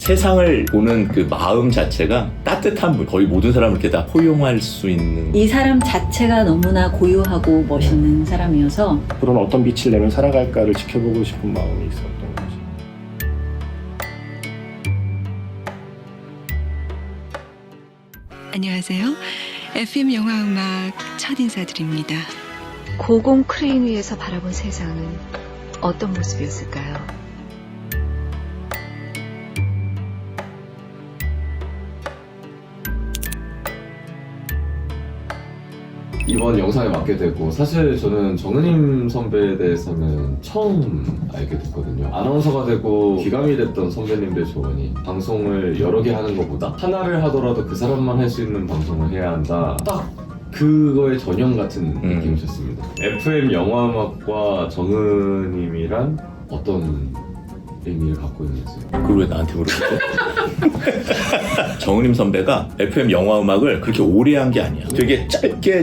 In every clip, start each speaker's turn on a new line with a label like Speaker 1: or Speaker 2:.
Speaker 1: 세상을 보는 그 마음 자체가 따뜻한 분, 거의 모든 사람을 이렇게 다 포용할 수 있는.
Speaker 2: 이 사람 자체가 너무나 고요하고 멋있는 사람이어서
Speaker 3: 그런 어떤 빛을 내면 살아갈까를 지켜보고 싶은 마음이 있었던 거죠.
Speaker 4: 안녕하세요. FM 영화음악 첫 인사드립니다.
Speaker 5: 고공 크레인 위에서 바라본 세상은 어떤 모습이었을까요?
Speaker 6: 이번 영상에 맡게 되고, 사실 저는 정은임 선배에 대해서는 처음 알게 됐거든요. 아나운서가 되고 기감이 됐던 선배님들 조언이 방송을 여러 개 하는 것보다 하나를 하더라도 그 사람만 할 수 있는 방송을 해야 한다, 딱 그거의 전형 같은 느낌이셨습니다. FM 영화음악과 정은임이란 어떤 의미를 갖고 있는지.
Speaker 1: 그걸 왜 나한테 물어보지? 정은임 선배가 FM 영화음악을 그렇게 오래 한 게 아니야. 되게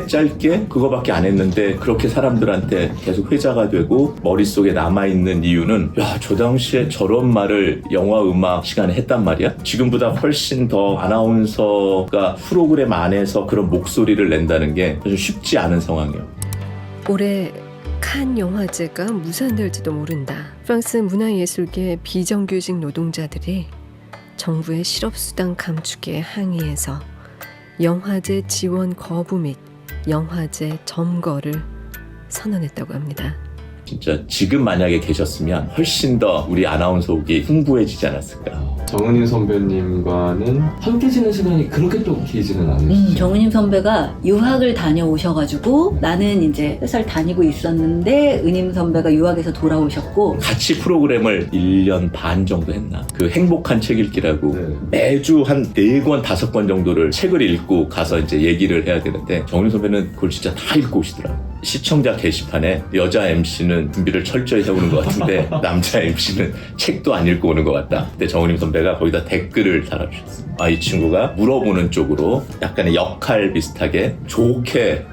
Speaker 1: 짧게 그거밖에 안 했는데 그렇게 사람들한테 계속 회자가 되고 머릿속에 남아있는 이유는, 야, 저 당시에 저런 말을 영화음악 시간에 했단 말이야? 지금보다 훨씬 더 아나운서가 프로그램 안에서 그런 목소리를 낸다는 게 아주 쉽지 않은 상황이에요.
Speaker 7: 올해 칸 영화제가 무산될지도 모른다. 프랑스 문화예술계 비정규직 노동자들이 정부의 실업수당 감축에 항의해서 영화제 지원 거부 및 영화제 점거를 선언했다고 합니다.
Speaker 1: 진짜 지금 만약에 계셨으면 훨씬 더 우리 아나운서국이 풍부해지지 않았을까.
Speaker 6: 정은임 선배님과는 함께 지낸 시간이 그렇게 또 길지는 않으시죠?
Speaker 2: 정은임 선배가 유학을 다녀오셔가지고 나는 이제 회사를 다니고 있었는데 은임 선배가 유학에서 돌아오셨고
Speaker 1: 같이 프로그램을 1년 반 정도 했나? 그 행복한 책 읽기라고
Speaker 6: 네.
Speaker 1: 매주 한 4권, 5권 정도를 책을 읽고 가서 이제 얘기를 해야 되는데, 정은임 선배는 그걸 진짜 다 읽고 오시더라고요. 시청자 게시판에 여자 MC는 준비를 철저히 해오는 것 같은데 남자 MC는 책도 안 읽고 오는 것 같다. 근데 정은임 선배가 거기다 댓글을 달아주셨어요. 이 친구가 물어보는 쪽으로 약간의 역할 비슷하게 좋게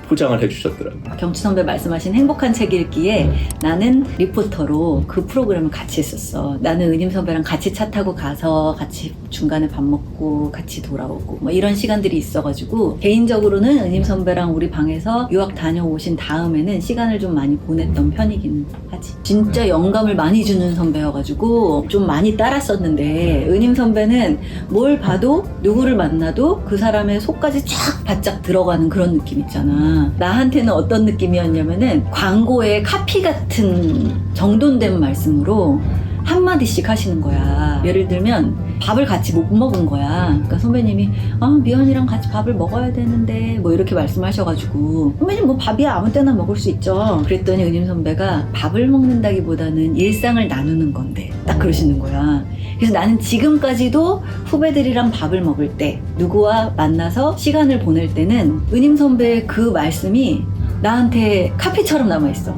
Speaker 1: 포장을 해주셨더라고요.
Speaker 2: 경치 선배 말씀하신 행복한 책 읽기에 나는 리포터로 그 프로그램을 같이 했었어. 나는 은임 선배랑 같이 차 타고 가서 같이 중간에 밥 먹고 같이 돌아오고 뭐 이런 시간들이 있어가지고, 개인적으로는 은임 선배랑 우리 방에서 유학 다녀오신 다음에는 시간을 좀 많이 보냈던 편이긴 하지. 진짜 영감을 많이 주는 선배여가지고 좀 많이 따랐었는데, 은임 선배는 뭘 봐도 누구를 만나도 그 사람의 속까지 쫙 바짝 들어가는 그런 느낌 있잖아. 나한테는 어떤 느낌이었냐면은 광고의 카피 같은 정돈된 말씀으로 한마디씩 하시는 거야. 예를 들면 밥을 같이 못 먹은 거야. 그러니까 선배님이 미연이랑 같이 밥을 먹어야 되는데 뭐 이렇게 말씀하셔가지고, 선배님 뭐 밥이야 아무 때나 먹을 수 있죠. 그랬더니 은임 선배가 밥을 먹는다기보다는 일상을 나누는 건데 딱 그러시는 거야. 그래서 나는 지금까지도 후배들이랑 밥을 먹을 때, 누구와 만나서 시간을 보낼 때는 은임 선배의 그 말씀이 나한테 카피처럼 남아있어.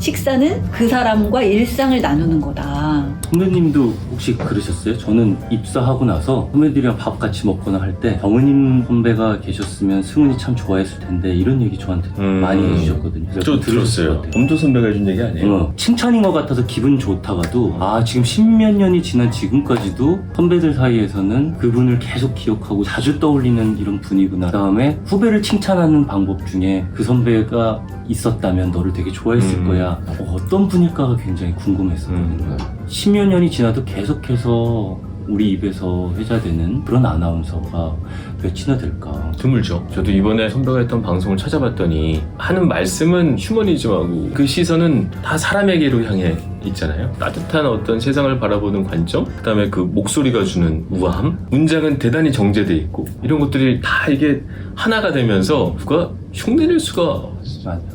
Speaker 2: 식사는 그 사람과 일상을 나누는 거다.
Speaker 8: 선배님도 혹시 그러셨어요? 저는 입사하고 나서 선배들이랑 밥 같이 먹거나 할 때 정은임 선배가 계셨으면 승훈이 참 좋아했을 텐데 이런 얘기 저한테 많이 해주셨거든요.
Speaker 1: 저 들었어요. 검도 선배가 해준 얘기 아니에요?
Speaker 8: 칭찬인 것 같아서 기분 좋다가도 지금 십몇 년이 지난 지금까지도 선배들 사이에서는 그분을 계속 기억하고 자주 떠올리는 이런 분이구나. 그 다음에 후배를 칭찬하는 방법 중에 그 선배가 있었다면 너를 되게 좋아했을 거야. 어떤 분일까가 굉장히 궁금했었거든요. 10여 년이 지나도 계속해서 우리 입에서 회자되는 그런 아나운서가 몇이나 될까?
Speaker 9: 드물죠. 저도 이번에 선배가 했던 방송을 찾아봤더니 하는 말씀은 휴머니즘하고 그 시선은 다 사람에게로 향해 있잖아요. 따뜻한 어떤 세상을 바라보는 관점, 그 다음에 그 목소리가 주는 우아함, 문장은 대단히 정제돼 있고, 이런 것들이 다 이게 하나가 되면서 누가 흉내낼 수가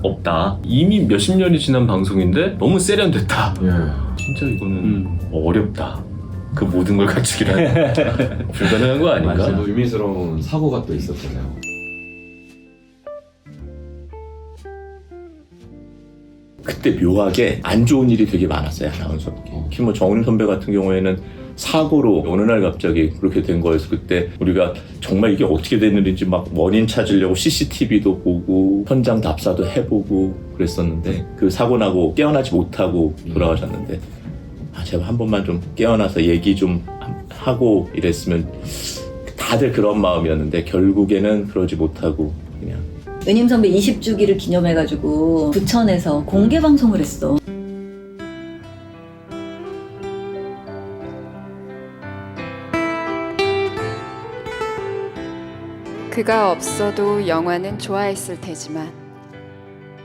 Speaker 9: 없다. 이미 몇십 년이 지난 방송인데 너무 세련됐다. 진짜 이거는 어렵다. 그 모든 걸 갖추기란 불가능한 거 아닌가?
Speaker 6: 맞아요. 의미스러운 사고가 또 있었잖아요.
Speaker 1: 그때 묘하게 안 좋은 일이 되게 많았어요, 아나운서께. 특히 뭐 정은임 선배 같은 경우에는 사고로 어느 날 갑자기 그렇게 된 거여서, 그때 우리가 정말 이게 어떻게 됐는지 막 원인 찾으려고 CCTV도 보고 현장 답사도 해보고 그랬었는데, 그 사고 나고 깨어나지 못하고 돌아가셨는데, 제발 한 번만 좀 깨어나서 얘기 좀 하고 이랬으면 다들 그런 마음이었는데 결국에는 그러지 못하고 그냥
Speaker 2: 은임 선배 20주기를 기념해가지고 부천에서 공개 방송을 했어.
Speaker 10: 그가 없어도 영화는 좋아했을 테지만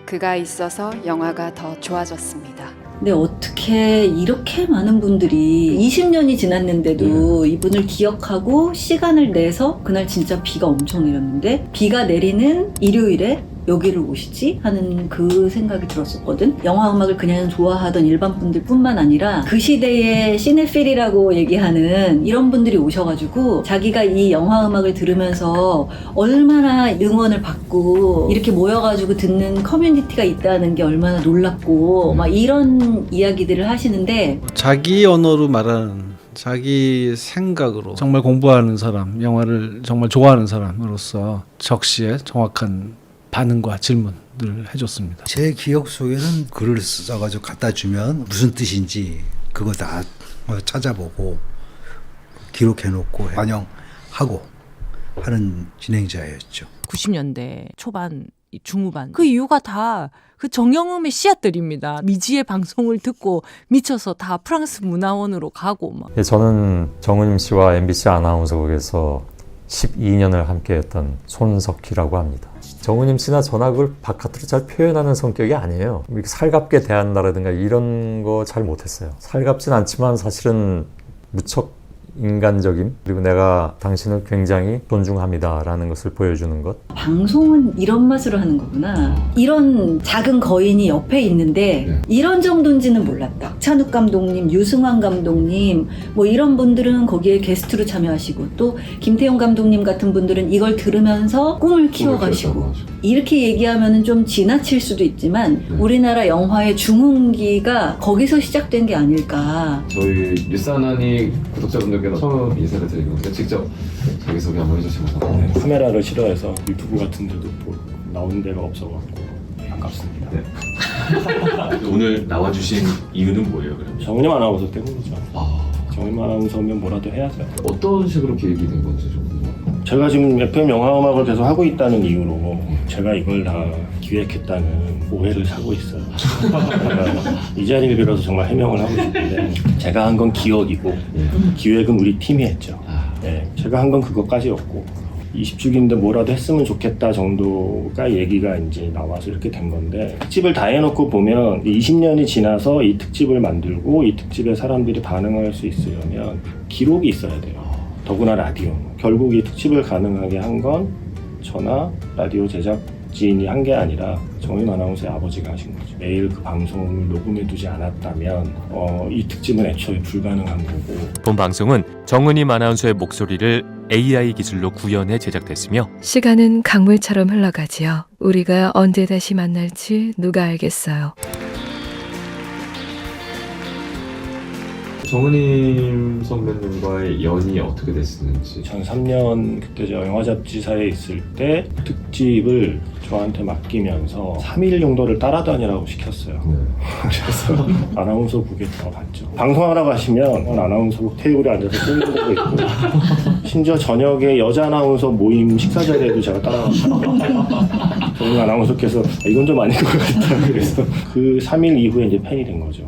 Speaker 10: 그가 있어서 영화가 더 좋아졌습니다.
Speaker 2: 근데 어떻게 이렇게 많은 분들이 20년이 지났는데도 이분을 기억하고 시간을 내서 그날 진짜 비가 엄청 내렸는데 비가 내리는 일요일에 여기를 오시지? 하는 그 생각이 들었었거든. 영화 음악을 그냥 좋아하던 일반 분들 뿐만 아니라 그 시대의 시네필이라고 얘기하는 이런 분들이 오셔가지고 자기가 이 영화 음악을 들으면서 얼마나 응원을 받고 이렇게 모여가지고 듣는 커뮤니티가 있다는 게 얼마나 놀랍고 막 이런 이야기들을 하시는데
Speaker 11: 자기 언어로 말하는 자기 생각으로 정말 공부하는 사람, 영화를 정말 좋아하는 사람으로서 적시에 정확한 반응과 질문들을 해줬습니다.
Speaker 12: 제 기억 속에는 글을 써가지고 갖다 주면 무슨 뜻인지 그거 다 찾아보고 기록해놓고 반영하고 하는 진행자였죠.
Speaker 13: 90년대 초반, 중후반 그 이유가 다 그 정영음의 씨앗들입니다. 미지의 방송을 듣고 미쳐서 다 프랑스 문화원으로 가고 막.
Speaker 14: 저는 정은임 씨와 MBC 아나운서국에서 12년을 함께했던 손석희라고 합니다. 정은임 씨나 전학을 바깥으로 잘 표현하는 성격이 아니에요. 이렇게 살갑게 대한다라든가 이런 거 잘 못했어요. 살갑진 않지만 사실은 무척 인간적인, 그리고 내가 당신을 굉장히 존중합니다라는 것을 보여주는 것.
Speaker 2: 방송은 이런 맛으로 하는 거구나. 이런 작은 거인이 옆에 있는데 이런 정도인지는 몰랐다. 찬욱 감독님, 유승환 감독님 뭐 이런 분들은 거기에 게스트로 참여하시고 또 김태용 감독님 같은 분들은 이걸 들으면서 꿈을 키워가시고 이렇게 얘기하면 좀 지나칠 수도 있지만 우리나라 영화의 중흥기가 거기서 시작된 게 아닐까.
Speaker 6: 저희 뉴스아나니 구독자분들께 처음 인사를 드리는 건데 직접 자기소개 한번 해주시면
Speaker 3: 카메라를 싫어해서 유튜브 같은 데도 나오는 데가 없어갖고 반갑습니다.
Speaker 9: 오늘 나와주신 이유는 뭐예요? 그럼?
Speaker 3: 정은임 아나운서 때문이죠. 정은임 아나운서면 뭐라도 해야죠.
Speaker 6: 어떤 식으로 기획이 된 건지 좀 궁금해요.
Speaker 3: 제가 지금 FM 영화음악을 계속 하고 있다는 이유로 제가 이걸 다 기획했다는 오해를 사고 있어요. 이 자리를 빌어서 정말 해명을 하고 싶은데 제가 한 건 기억이고 기획은 우리 팀이 했죠. 네, 제가 한 건 그것까지였고 20주기인데 뭐라도 했으면 좋겠다 정도가 얘기가 이제 나와서 이렇게 된 건데 특집을 다 해놓고 보면 20년이 지나서 이 특집을 만들고 이 특집에 사람들이 반응할 수 있으려면 기록이 있어야 돼요. 더구나 라디오. 결국 이 특집을 가능하게 한 건 저나 라디오 제작진이 한 게 아니라 정은임 아나운서의 아버지가 하신 거죠. 매일 그 방송을 녹음해두지 않았다면 이 특집은 애초에 불가능한 거고.
Speaker 15: 본 방송은 정은임 아나운서의 목소리를 AI 기술로 구현해 제작됐으며
Speaker 7: 시간은 강물처럼 흘러가지요. 우리가 언제 다시 만날지 누가 알겠어요.
Speaker 6: 정은임 선배님과의 연이 어떻게 됐었는지.
Speaker 3: 2003년 그때 제가 영화잡지사에 있을 때 특집을 저한테 맡기면서 3일 정도를 따라다니라고 시켰어요. 그래서 아나운서국에 들어갔죠. 방송하라고 하시면 아나운서국 테이블에 앉아서 쓰는 데도 있고 심지어 저녁에 여자 아나운서 모임 식사 자리에도 제가 따라갔어요. 정은임 아나운서께서 이건 좀 아닌 것 같다. 그래서 그 3일 이후에 이제 팬이 된 거죠.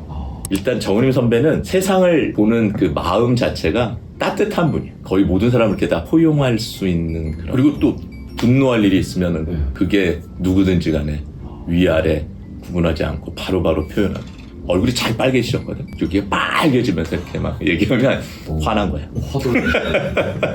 Speaker 1: 일단 정은임 선배는 세상을 보는 그 마음 자체가 따뜻한 분이에요. 거의 모든 사람을 이렇게 다 포용할 수 있는 그런. 그리고 또 분노할 일이 있으면은 그게 누구든지 간에 위아래 구분하지 않고 바로바로 표현하고. 얼굴이 잘 빨개지셨거든. 여기가 빨개지면서 이렇게 막 얘기하면 화난 거야.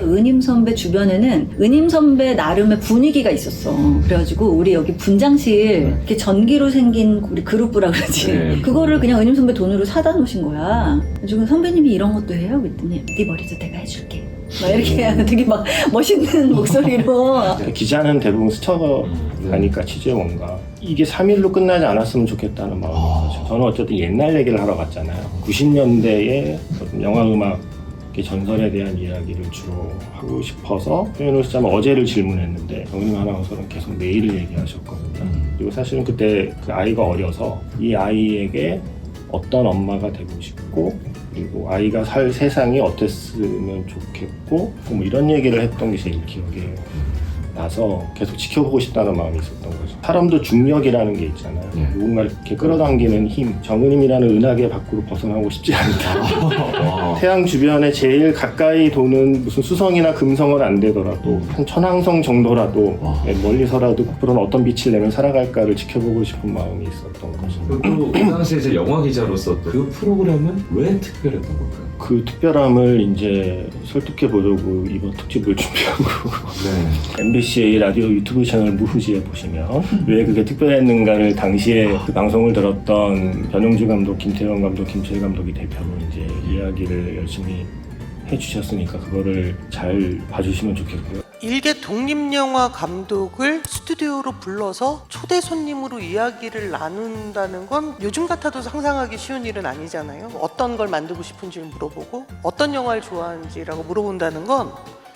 Speaker 2: 은임 선배 주변에는 은임 선배 나름의 분위기가 있었어. 그래가지고 우리 여기 분장실 이렇게 전기로 생긴 우리 그룹부라 그러지. 그거를 그냥 은임 선배 돈으로 사다 놓으신 거야. 지금 선배님이 이런 것도 해요? 그랬더니 네 머리도 내가 해줄게. 막 이렇게 되게 막 멋있는 목소리로.
Speaker 3: 기자는 대부분 스쳐가니까 취재 뭔가 이게 3일로 끝나지 않았으면 좋겠다는 마음인 거죠. 저는 어쨌든 옛날 얘기를 하러 갔잖아요. 90년대의 영화음악의 전설에 대한 이야기를 주로 하고 싶어서 표현을 쓰자면 어제를 질문했는데 정은임 아나운서는 계속 내일을 얘기하셨거든요. 그리고 사실은 그때 그 아이가 어려서 이 아이에게 어떤 엄마가 되고 싶고 그리고 아이가 살 세상이 어땠으면 좋겠고 뭐 이런 얘기를 했던 게 제일 기억에 나서 계속 지켜보고 싶다는 마음이 있었던 거죠. 사람도 중력이라는 게 있잖아요. 누군가를 이렇게 끌어당기는 힘. 정은임이라는 은하계 밖으로 벗어나고 싶지 않다. 태양 주변에 제일 가까이 도는 무슨 수성이나 금성은 안 되더라도 한 천왕성 정도라도 멀리서라도 그런 어떤 빛을 내면 살아갈까를 지켜보고 싶은 마음이 있었던 거죠.
Speaker 6: 그리고 그 당시에 이제 영화 기자로서 그 프로그램은 왜 특별했던 걸까요?
Speaker 3: 그 특별함을 이제 설득해 보려고 이번 특집을 준비하고 MBC 라디오 유튜브 채널 무후지에 보시면 왜 그게 특별했는가를 당시에 그 방송을 들었던 변용주 감독, 김태형 감독, 김철 감독이 대표로 이제 이야기를 열심히 해주셨으니까 그거를 잘 봐주시면 좋겠고요.
Speaker 16: 일개 독립영화 감독을 스튜디오로 불러서 초대 손님으로 이야기를 나눈다는 건 요즘 같아도 상상하기 쉬운 일은 아니잖아요. 어떤 걸 만들고 싶은지를 물어보고 어떤 영화를 좋아하는지라고 물어본다는 건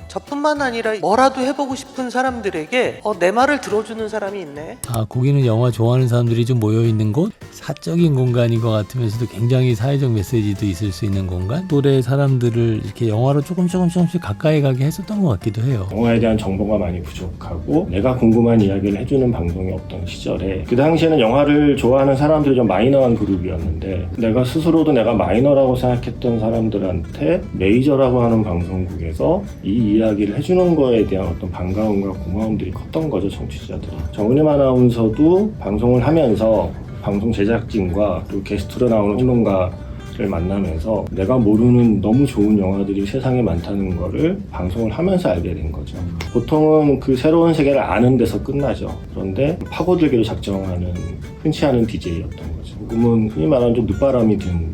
Speaker 16: 저뿐만 아니라 뭐라도 해보고 싶은 사람들에게 내 말을 들어주는 사람이 있네.
Speaker 17: 거기는 영화 좋아하는 사람들이 좀 모여있는 곳, 사적인 공간인 것 같으면서도 굉장히 사회적 메시지도 있을 수 있는 공간, 또래 사람들을 이렇게 영화로 조금씩 가까이 가게 했었던 것 같기도 해요.
Speaker 3: 영화에 대한 정보가 많이 부족하고 내가 궁금한 이야기를 해주는 방송이 없던 시절에 그 당시에는 영화를 좋아하는 사람들이 좀 마이너한 그룹이었는데 내가 스스로도 내가 마이너라고 생각했던 사람들한테 메이저라고 하는 방송국에서 이 이야기를 해주는 거에 대한 어떤 반가움과 고마움들이 컸던 거죠, 청취자들이. 정은임 아나운서도 방송을 하면서 방송 제작진과 또 게스트로 나오는 평론가를 만나면서 내가 모르는 너무 좋은 영화들이 세상에 많다는 거를 방송을 하면서 알게 된 거죠. 보통은 그 새로운 세계를 아는 데서 끝나죠. 그런데 파고들기로 작정하는 흔치 않은 DJ였던 거죠. 조금은 흔히 말하는 좀 늦바람이 든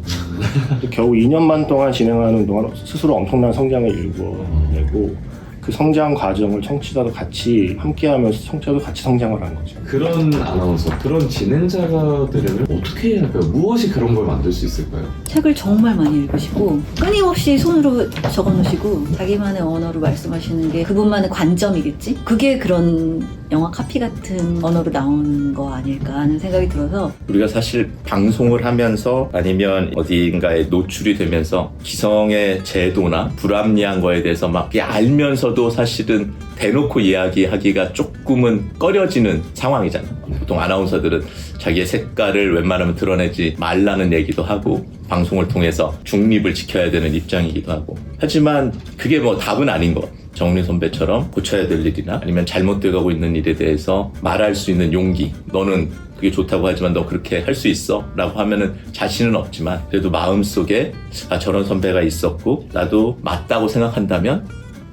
Speaker 3: 겨우 2년만 동안 진행하는 동안 스스로 엄청난 성장을 일궈내고 그 성장 과정을 청취자도 같이 함께하면서 청취자도 같이 성장을 한 거죠.
Speaker 6: 그런 아나운서, 그런 진행자가 되려면 어떻게 해야 할까요? 무엇이 그런 걸 만들 수 있을까요?
Speaker 2: 책을 정말 많이 읽으시고 끊임없이 손으로 적어놓으시고 자기만의 언어로 말씀하시는 게 그분만의 관점이겠지? 그게 그런 영화 카피 같은 언어로 나오는 거 아닐까 하는 생각이 들어서
Speaker 1: 우리가 사실 방송을 하면서 아니면 어디인가에 노출이 되면서 기성의 제도나 불합리한 거에 대해서 막 알면서도 사실은 대놓고 이야기하기가 조금은 꺼려지는 상황이잖아. 보통 아나운서들은 자기의 색깔을 웬만하면 드러내지 말라는 얘기도 하고 방송을 통해서 중립을 지켜야 되는 입장이기도 하고 하지만 그게 뭐 답은 아닌 것. 정은임 선배처럼 고쳐야 될 일이나 아니면 잘못되고 있는 일에 대해서 말할 수 있는 용기. 너는 그게 좋다고 하지만 너 그렇게 할 수 있어? 라고 하면은 자신은 없지만 그래도 마음속에 저런 선배가 있었고 나도 맞다고 생각한다면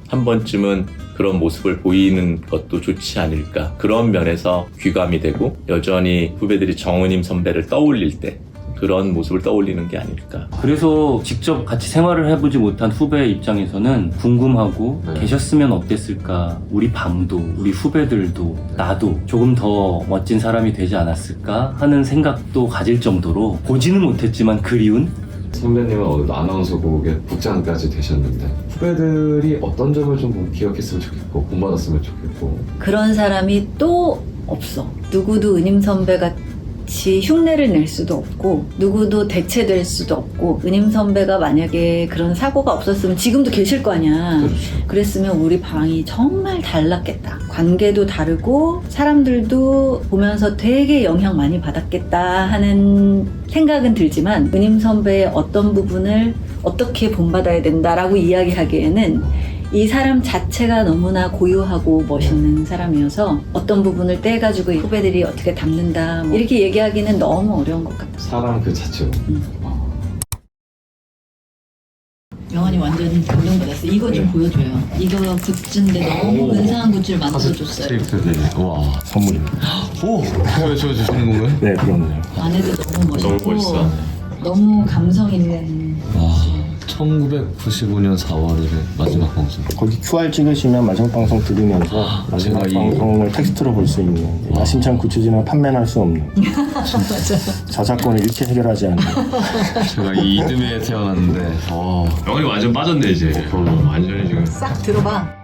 Speaker 1: 한 번쯤은 그런 모습을 보이는 것도 좋지 않을까. 그런 면에서 귀감이 되고 여전히 후배들이 정은임 선배를 떠올릴 때 그런 모습을 떠올리는 게 아닐까.
Speaker 8: 그래서 직접 같이 생활을 해보지 못한 후배 입장에서는 궁금하고 계셨으면 어땠을까. 우리 방도, 우리 후배들도, 나도 조금 더 멋진 사람이 되지 않았을까 하는 생각도 가질 정도로 보지는 못했지만 그리운.
Speaker 6: 선배님은 어느덧 아나운서국의 국장까지 되셨는데 후배들이 어떤 점을 좀 기억했으면 좋겠고 본받았으면 좋겠고
Speaker 2: 그런 사람이 또 없어. 누구도 은임 선배 같이 흉내를 낼 수도 없고 누구도 대체될 수도 없고 은임 선배가 만약에 그런 사고가 없었으면 지금도 계실 거 아니야.
Speaker 6: 그렇죠.
Speaker 2: 그랬으면 우리 방이 정말 달랐겠다. 관계도 다르고 사람들도 보면서 되게 영향 많이 받았겠다 하는 생각은 들지만 은임 선배의 어떤 부분을 어떻게 본받아야 된다라고 이야기하기에는 이 사람 자체가 너무나 고유하고 멋있는 사람이어서 어떤 부분을 떼가지고 후배들이 어떻게 담는다 뭐 이렇게 얘기하기는 너무 어려운 것 같아요.
Speaker 6: 사람 그 자체로.
Speaker 2: 영환이 완전 감동받았어요. 이거 좀 보여줘요. 이거 굿즈인데 너무 근사한 굿즈를 만들어줬어요.
Speaker 6: 와,
Speaker 3: 선물입니다.
Speaker 6: 오! 저 주시는 건가요?
Speaker 3: 네, 그럼요.
Speaker 2: 안에도 너무 멋있고
Speaker 6: 너무 멋있어.
Speaker 2: 너무 감성 있는
Speaker 6: 1995년 4월에 마지막 방송.
Speaker 3: 거기 QR 찍으시면 마지막 방송 들으면서 마지막 방송을 텍스트로 볼 수 있는 야심찬 굿즈지만 판매는 할 수 없는 저작권을 이렇게 해결하지 않는
Speaker 6: 제가 이듬해에 태어났는데 영원히 완전 빠졌네 이제. 완전히 지금
Speaker 2: 싹 들어봐.